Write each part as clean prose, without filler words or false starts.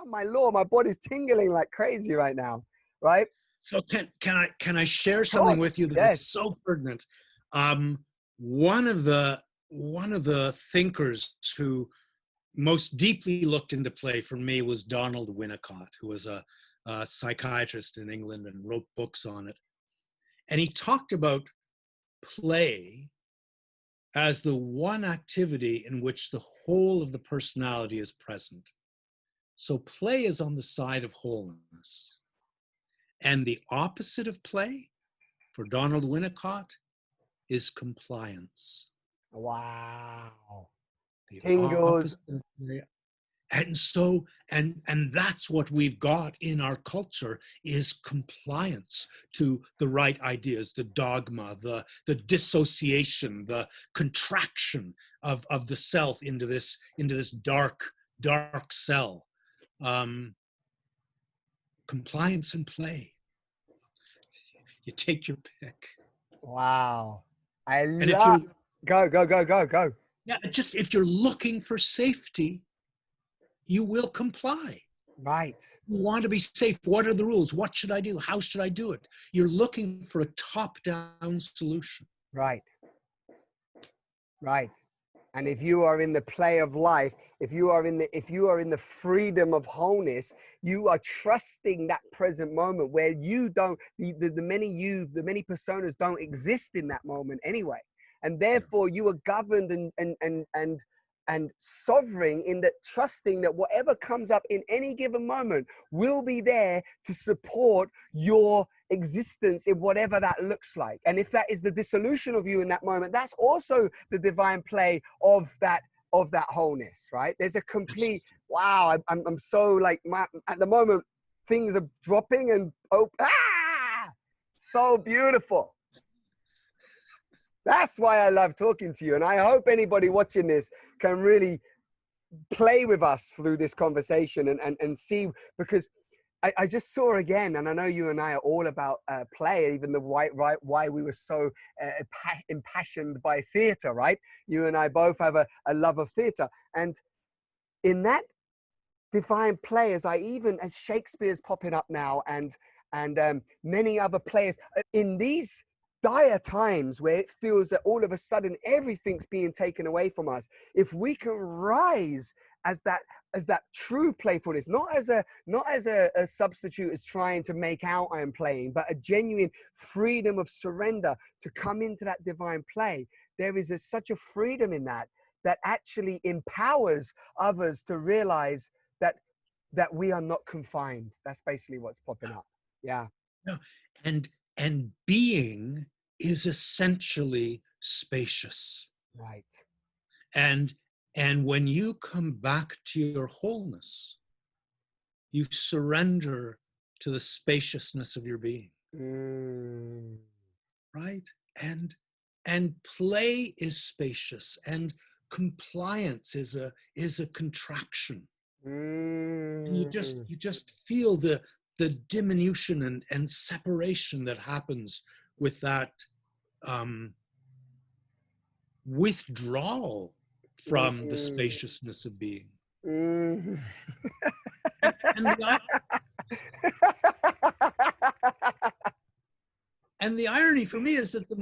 my Lord, my body's tingling like crazy right now, right? So can I share Of something course, with you that is yes. so pertinent? One of the thinkers who most deeply looked into play for me was Donald Winnicott, who was a psychiatrist in England and wrote books on it. And he talked about play as the one activity in which the whole of the personality is present. So play is on the side of wholeness. And the opposite of play, for Donald Winnicott, is compliance. Wow. The Tingles. opposite of play. And so, and that's what we've got in our culture is compliance to the right ideas, the dogma, the dissociation, the contraction of the self into this dark cell. Compliance and play. You take your pick. Wow. I And if you're love, go. yeah, just if you're looking for safety, you will comply. Right. You want to be safe. What are the rules? What should I do? How should I do it? You're looking for a top-down solution. Right. Right. And if you are in the play of life, if you are in the freedom of wholeness, you are trusting that present moment where you don't, the many personas don't exist in that moment anyway. And therefore you are governed and sovereign in that, trusting that whatever comes up in any given moment will be there to support your existence in whatever that looks like. And if that is the dissolution of you in that moment, that's also the divine play of that wholeness, right? There's a complete, wow, I'm so like, at the moment things are dropping and so beautiful. That's why I love talking to you. And I hope anybody watching this can really play with us through this conversation and see, because I just saw again, and I know you and I are all about play, even the why we were so impassioned by theater, right? You and I both have a love of theater. And in that divine play, as Shakespeare's popping up now, and many other players, in these dire times where it feels that all of a sudden everything's being taken away from us, if we can rise as that true playfulness, not as a substitute as trying to make out I'm playing, but a genuine freedom of surrender to come into that divine play, there is such a freedom in that actually empowers others to realize that we are not confined. That's basically what's popping up. Yeah. No. And being is essentially spacious. Right. And when you come back to your wholeness, you surrender to the spaciousness of your being. Right? And play is spacious, and compliance is a contraction. And you just feel the diminution and separation that happens with that withdrawal from the spaciousness of being. And the irony for me is that the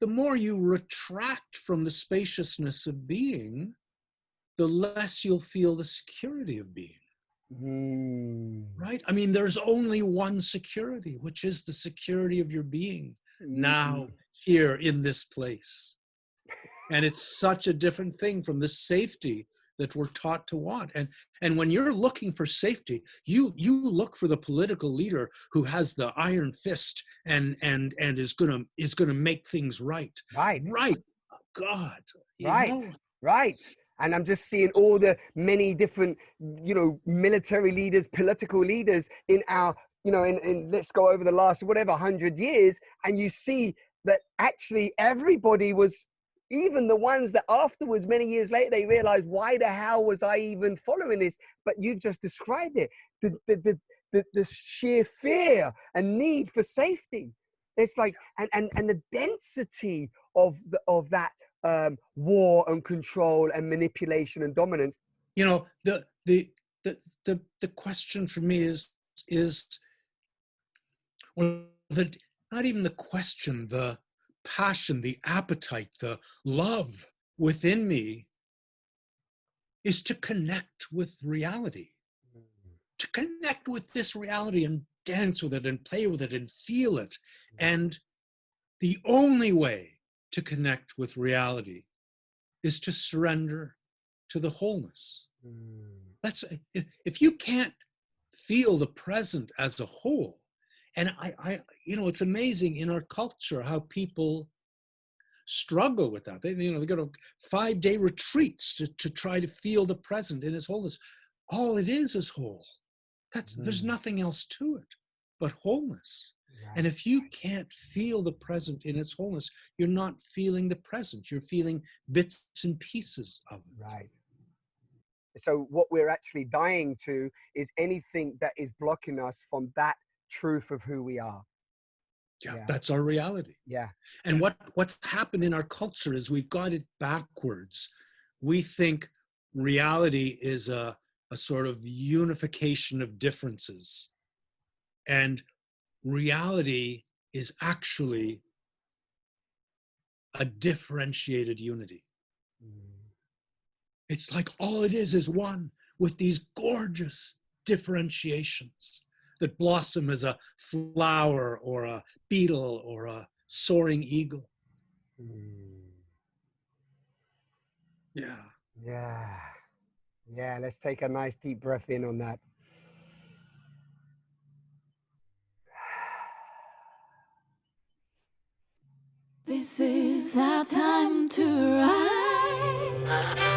more you retract from the spaciousness of being, the less you'll feel the security of being. Right? I mean, there's only one security, which is the security of your being now, here in this place. And it's such a different thing from the safety that we're taught to want. And when you're looking for safety, you look for the political leader who has the iron fist and is gonna make things right. Right. God. Right. And I'm just seeing all the many different, military leaders, political leaders in our, in let's go over the last, 100 years. And you see that actually everybody was, even the ones that afterwards, many years later, they realized, why the hell was I even following this? But you've just described it, the sheer fear and need for safety. It's like, and the density of that war and control and manipulation and dominance. The the question for me is or not even the question, the passion, the appetite, the love within me is to connect with reality, to connect with this reality and dance with it and play with it and feel it. And the only way to connect with reality is to surrender to the wholeness. That's, if you can't feel the present as a whole, and I it's amazing in our culture how people struggle with that. They go to 5-day retreats to try to feel the present in its wholeness. All it is whole. There's nothing else to it but wholeness. Right. And if you can't feel the present in its wholeness, you're not feeling the present. You're feeling bits and pieces of it. Right. So what we're actually dying to is anything that is blocking us from that truth of who we are. Yeah, that's our reality. Yeah. And what's happened in our culture is we've got it backwards. We think reality is a sort of unification of differences. And reality is actually a differentiated unity. It's like all it is one with these gorgeous differentiations that blossom as a flower or a beetle or a soaring eagle. Yeah. Yeah. Yeah. Let's take a nice deep breath in on that. This is our time to rise.